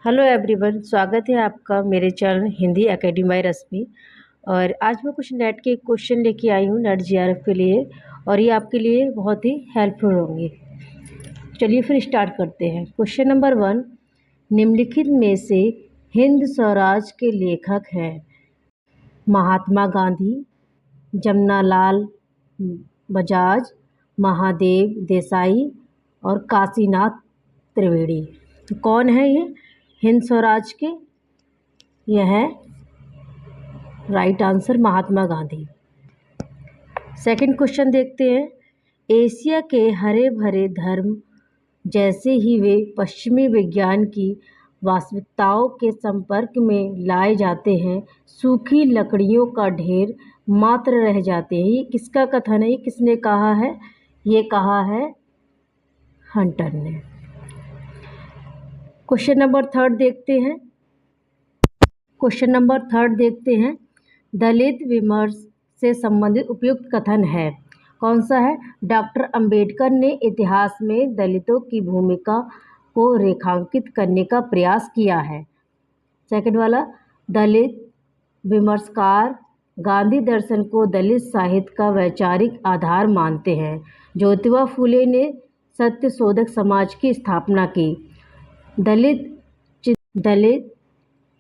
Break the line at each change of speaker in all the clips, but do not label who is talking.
Hello everyone, स्वागत है आपका मेरे चैनल हिंदी एकेडमी बाय रश्मि। और आज मैं कुछ नेट के क्वेश्चन लेके आई हूँ नेट जीआरएफ के लिए, और ये आपके लिए बहुत ही हेल्पफुल होंगे। चलिए फिर स्टार्ट करते हैं। क्वेश्चन नंबर 1, निम्नलिखित में से हिंद स्वराज के लेखक हैं? महात्मा गांधी, जमनालाल बजाज, महादेव देसाई और काशीनाथ त्रिवेदी। तो कौन है ये हिंद स्वराज के? यह है right answer Mahatma Gandhi. Second question देखते हैं। एशिया के हरे भरे धर्म जैसे ही वे पश्चिमी विज्ञान की वास्तविकताओं के संपर्क में लाए जाते हैं, सूखी लकड़ियों का ढेर मात्र रह जाते हैं। ये किसका कथन है? ये किसने कहा है? ये कहा है हंटर ने। क्वेश्चन नंबर थर्ड देखते हैं। दलित विमर्श से संबंधित उपयुक्त कथन है। कौन सा है? डॉक्टर अंबेडकर ने इतिहास में दलितों की भूमिका को रेखांकित करने का प्रयास किया है। सेकंड वाला, दलित विमर्शकार गांधी दर्शन को दलित साहित्य का वैचारिक आधार मानते हैं। ज्योतिबा फूले ने सत्यशोधक समाज की स्थापना की। दलित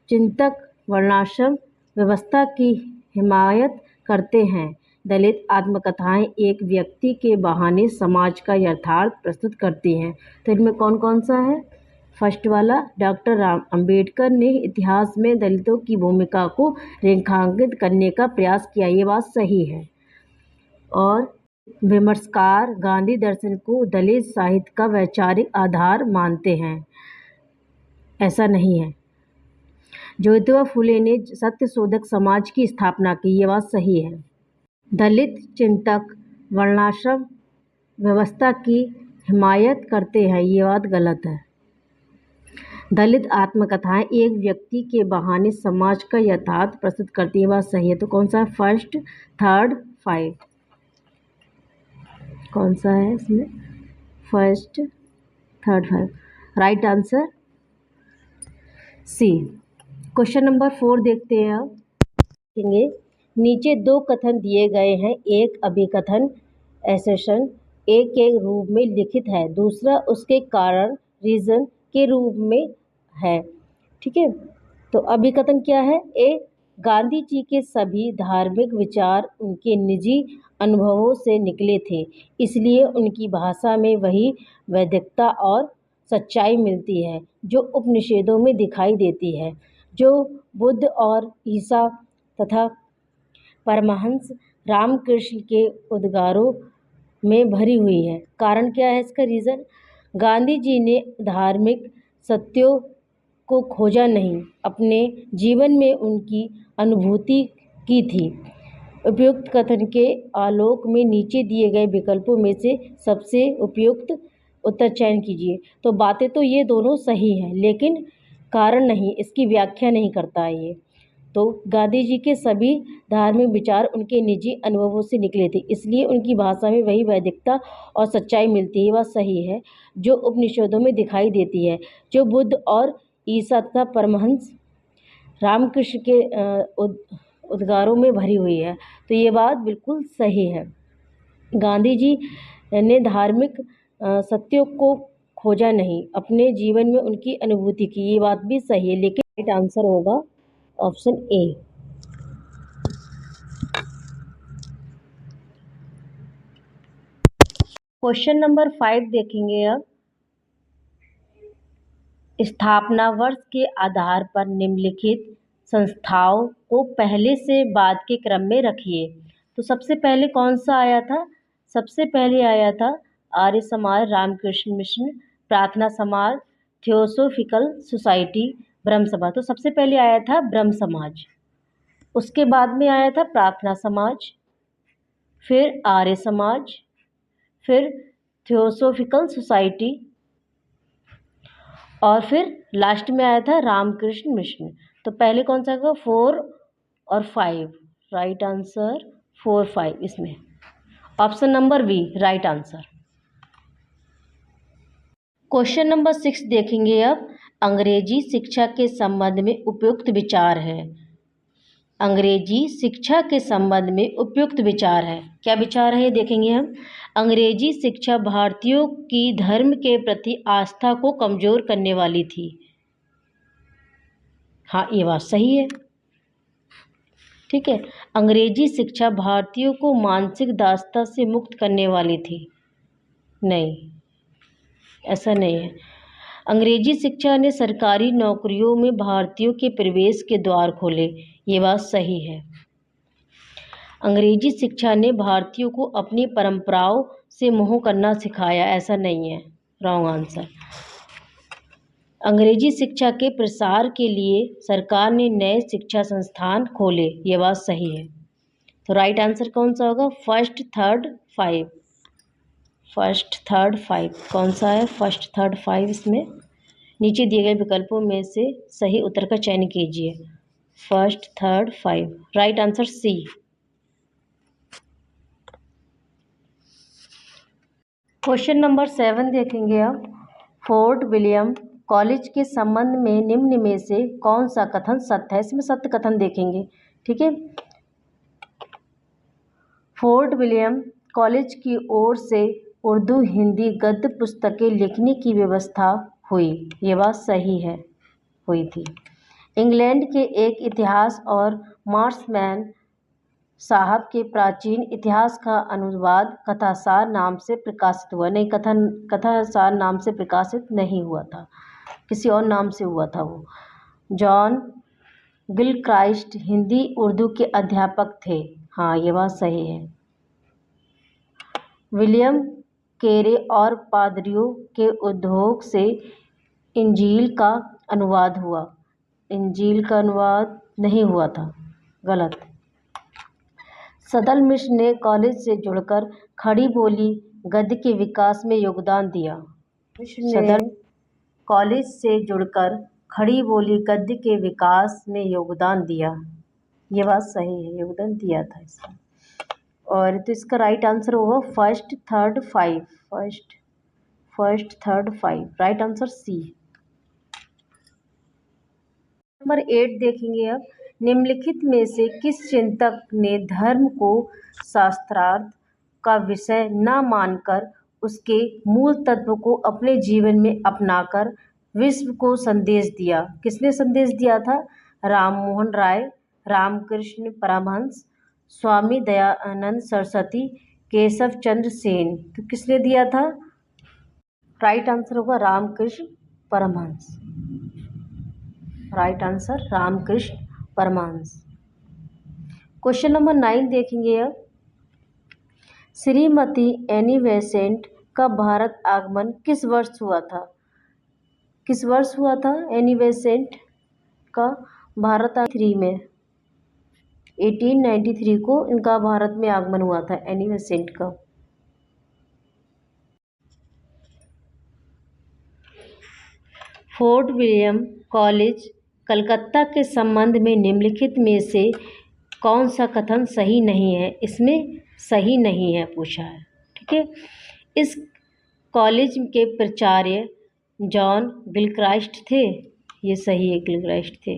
चिंतक वर्णाश्रम व्यवस्था की हिमायत करते हैं। दलित आत्मकथाएं एक व्यक्ति के बहाने समाज का यथार्थ प्रस्तुत करती हैं। तो इनमें कौन कौन सा है? फर्स्ट वाला, डॉक्टर अंबेडकर ने इतिहास में दलितों की भूमिका को रेखांकित करने का प्रयास किया, ये बात सही है। और विमर्शकार गांधी दर्शन को दलित साहित्य का वैचारिक आधार मानते हैं, ऐसा नहीं है। ज्योतिबा फूले ने सत्यशोधक समाज की स्थापना की, ये बात सही है। दलित चिंतक वर्णाश्रम व्यवस्था की हिमायत करते हैं, ये बात गलत है। दलित आत्मकथाएं एक व्यक्ति के बहाने समाज का यथार्थ प्रस्तुत करती है, ये बात सही है। तो कौन सा? फर्स्ट, थर्ड, 5 कौन सा है इसमें? First, third, 5 right answer C. Question number 4 देखते हैं। अब देखेंगे, नीचे दो कथन दिए गए हैं। एक अभिकथन एसेशन एक के रूप में लिखित है, दूसरा उसके कारण रीजन के रूप में है। ठीक है, तो अभिकथन क्या है? ए, गांधी जी के सभी धार्मिक विचार उनके निजी अनुभवों से निकले थे, इसलिए उनकी भाषा में वही वैदिकता और सच्चाई मिलती है जो उपनिषदों में दिखाई देती है, जो बुद्ध और ईसा तथा परमहंस रामकृष्ण के उद्गारों में भरी हुई है। कारण क्या है इसका? रीज़न, गांधी जी ने धार्मिक सत्यों को खोजा नहीं, अपने जीवन में उनकी अनुभूति की थी। उपयुक्त कथन के आलोक में नीचे दिए गए विकल्पों में से सबसे उपयुक्त उत्तर चयन कीजिए। तो बातें तो ये दोनों सही हैं, लेकिन कारण नहीं, इसकी व्याख्या नहीं करता है ये। तो गांधी जी के सभी धार्मिक विचार उनके निजी अनुभवों से निकले थे, इसलिए उनकी भाषा में वही वैदिकता और सच्चाई मिलती है, वह सही है, जो उपनिषदों में दिखाई देती है, जो बुद्ध और ईसा तथा परमहंस रामकृष्ण के उद्गारों में भरी हुई है। तो ये बात बिल्कुल सही है। गांधी जी ने धार्मिक सत्यों को खोजा नहीं, अपने जीवन में उनकी अनुभूति की, ये बात भी सही है, लेकिन राइट आंसर होगा ऑप्शन ए। क्वेश्चन नंबर 5 देखेंगे। अब स्थापना वर्ष के आधार पर निम्नलिखित संस्थाओं को पहले से बाद के क्रम में रखिए। तो सबसे पहले कौन सा आया था? सबसे पहले आया था आर्य समाज रामकृष्ण मिशन, प्रार्थना समाज, थियोसोफिकल सोसाइटी, ब्रह्म समाज। तो सबसे पहले आया था ब्रह्म समाज, उसके बाद में आया था प्रार्थना समाज, फिर आर्य समाज, फिर थियोसोफिकल सोसाइटी, और फिर लास्ट में आया था रामकृष्ण मिशन। तो पहले कौन सा होगा? 4 और 5 राइट आंसर 4, 5 इसमें option number B right answer. Question number 6 देखेंगे। अब अंग्रेजी शिक्षा के संबंध में उपयुक्त विचार है। अंग्रेजी शिक्षा के संबंध में उपयुक्त विचार है। क्या विचार है ये देखेंगे हम। अंग्रेजी शिक्षा भारतीयों की धर्म के प्रति आस्था को कमजोर करने वाली थी। हाँ, ये बात सही है। ठीक है, अंग्रेजी शिक्षा भारतीयों को मानसिक दासता से मुक्त करने वाली थी। नहीं, ऐसा नहीं है। अंग्रेजी शिक्षा ने सरकारी नौकरियों में भारतीयों के प्रवेश के द्वार खोले। ये बात सही है। अंग्रेजी शिक्षा ने भारतीयों को अपनी परंपराओं से मोह करना सिखाया। ऐसा नहीं है, रॉन्ग आंसर। अंग्रेजी शिक्षा के प्रसार के लिए सरकार ने नए शिक्षा संस्थान खोले। ये बात सही है। तो राइट आंसर कौन सा होगा? First, third, five. First, third, five कौन सा है? First, third, five. इसमें नीचे दिए गए विकल्पों में से सही उत्तर का चयन कीजिए। First, third, five. Right answer C. Question number 7 देखेंगे अब। फोर्ट विलियम कॉलेज के संबंध में निम्न में से कौन सा कथन सत्य है? इसमें सत्य कथन देखेंगे। ठीक है, फोर्ट विलियम कॉलेज की ओर से उर्दू हिंदी गद्य पुस्तकें लिखने की व्यवस्था हुई। ये बात सही है, हुई थी। इंग्लैंड के एक इतिहास और मार्समैन साहब के प्राचीन इतिहास का अनुवाद कथासार नाम से प्रकाशित हुआ। नहीं, कथासार नाम से प्रकाशित नहीं हुआ था, किसी और नाम से हुआ था वो। जॉन गिलक्राइस्ट हिंदी उर्दू के अध्यापक थे। हाँ, ये बात सही है। विलियम केरे और पादरियों के उद्योग से इंजील का अनुवाद हुआ। इंजील का अनुवाद नहीं हुआ था, गलत। सदल मिश्र ने कॉलेज से जुड़कर खड़ी बोली गद्य के विकास में योगदान दिया। सदल कॉलेज से जुड़कर खड़ी बोली गद्य के विकास में योगदान दिया। ये बात सही है, योगदान दिया था इसमें। और तो इसका राइट आंसर होगा first, third, five. First, third, five. Right answer C. Number 8 देखेंगे अब। निम्नलिखित में से किस चिंतक ने धर्म को शास्त्रार्थ का विषय न मानकर उसके मूल तत्व को अपने जीवन में अपनाकर विश्व को संदेश दिया? किसने संदेश दिया था? राम मोहन राय, रामकृष्ण परमहंस, स्वामी दयानंद सरस्वती, केशव चंद्र सेन। तो किसने दिया था? राइट आंसर होगा Ramakrishna Paramahansa. Right answer Ramakrishna Paramahansa. Question number 9 देखेंगे अब। श्रीमती एनी बेसेंट का भारत आगमन किस वर्ष हुआ था? किस वर्ष हुआ था एनी बेसेंट का भारत 3 में? 1893 को इनका भारत में आगमन हुआ था, एनी बेसेंट का। फोर्ट विलियम कॉलेज कलकत्ता के संबंध में निम्नलिखित में से कौन सा कथन सही नहीं है? इसमें सही नहीं है पूछा है। ठीक है, इस कॉलेज के प्राचार्य जॉन गिलक्राइस्ट थे। ये सही है, गिलक्राइस्ट थे।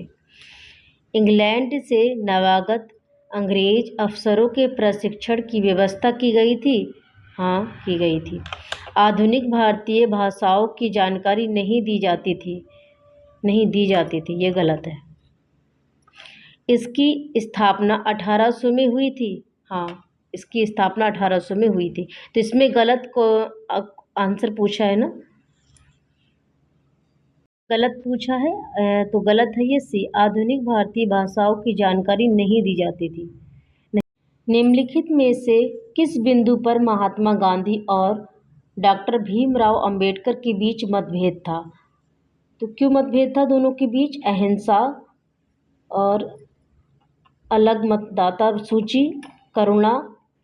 इंग्लैंड से नवागत अंग्रेज अफसरों के प्रशिक्षण की व्यवस्था की गई थी। हाँ, की गई थी। आधुनिक भारतीय भाषाओं की जानकारी नहीं दी जाती थी। ये गलत है। इसकी स्थापना 1800 में हुई थी। हाँ, इसकी स्थापना 1800 में हुई थी। तो इसमें गलत को आंसर पूछा है ना, गलत पूछा है, तो गलत है ये सी। आधुनिक भारतीय भाषाओं की जानकारी नहीं दी जाती थी। निम्नलिखित में से किस बिंदु पर महात्मा गांधी और डॉक्टर भीमराव अंबेडकर के बीच मतभेद था? तो क्यों मतभेद था दोनों के बीच? अहिंसा और अलग मतदाता सूची, करुणा,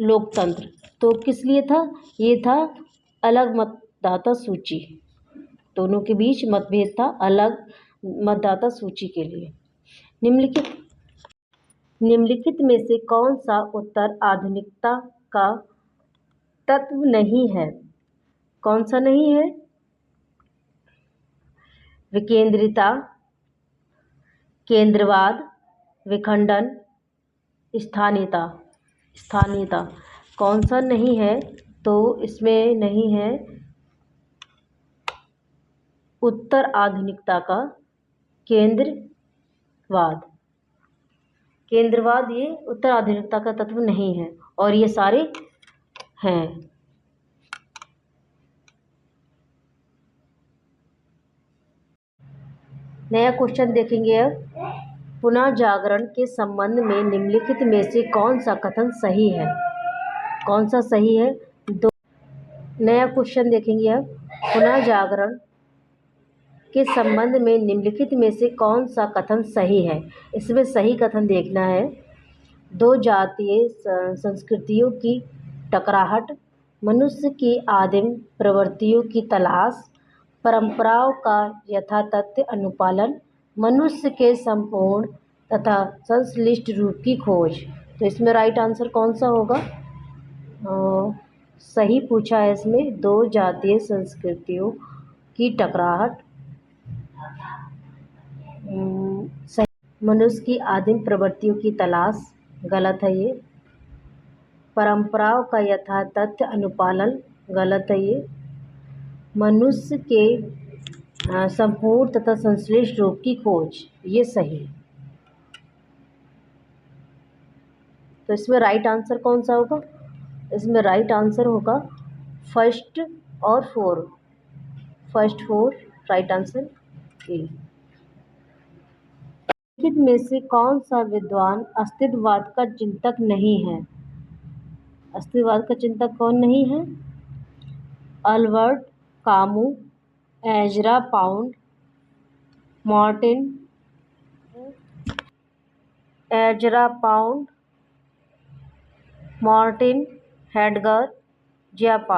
लोकतंत्र। तो किस लिए था? ये था अलग मतदाता सूची। दोनों के बीच मतभेद था अलग मतदाता सूची के लिए। निम्नलिखित में से कौन सा उत्तर आधुनिकता का तत्व नहीं है? कौन सा नहीं है? विकेंद्रिता, केंद्रवाद, विखंडन, स्थानीयता। स्थानीयता कौन सा नहीं है? तो इसमें नहीं है उत्तर आधुनिकता का केंद्रवाद। केंद्रवाद ये उत्तर आधुनिकता का तत्व नहीं है, और ये सारे हैं। नया क्वेश्चन देखेंगे अब। पुनः जागरण के संबंध में निम्नलिखित में से कौन सा कथन सही है? कौन सा सही है? नया क्वेश्चन देखेंगे अब। पुनः जागरण के संबंध में निम्नलिखित में से कौन सा कथन सही है? इसमें सही कथन देखना है। दो जातीय संस्कृतियों की टकराहट, मनुष्य की आदिम प्रवृत्तियों की तलाश, परंपराओं का यथातथ्य अनुपालन, मनुष्य के संपूर्ण तथा संश्लिष्ट रूप की खोज। तो इसमें राइट आंसर कौन सा होगा? सही पूछा है इसमें, दो जातीय संस्कृतियों की टकराहट, सही। मनुष्य की आदिम प्रवृत्तियों की तलाश गलत है ये। परंपराओं का यथातथ्य अनुपालन गलत है ये। मनुष्य के संपूर्ण तथा संश्लिष्ट रूप की खोज ये सही है। तो इसमें राइट आंसर कौन सा होगा? इसमें राइट आंसर होगा फर्स्ट और four. First four right answer A. निम्नलिखित में से कौन सा विद्वान अस्तित्ववाद का चिंतक नहीं है? अस्तित्ववाद का चिंतक कौन नहीं है? Albert Camus, Ezra Pound, Martin Ezra Pound, Martin Heidegger, जियापा।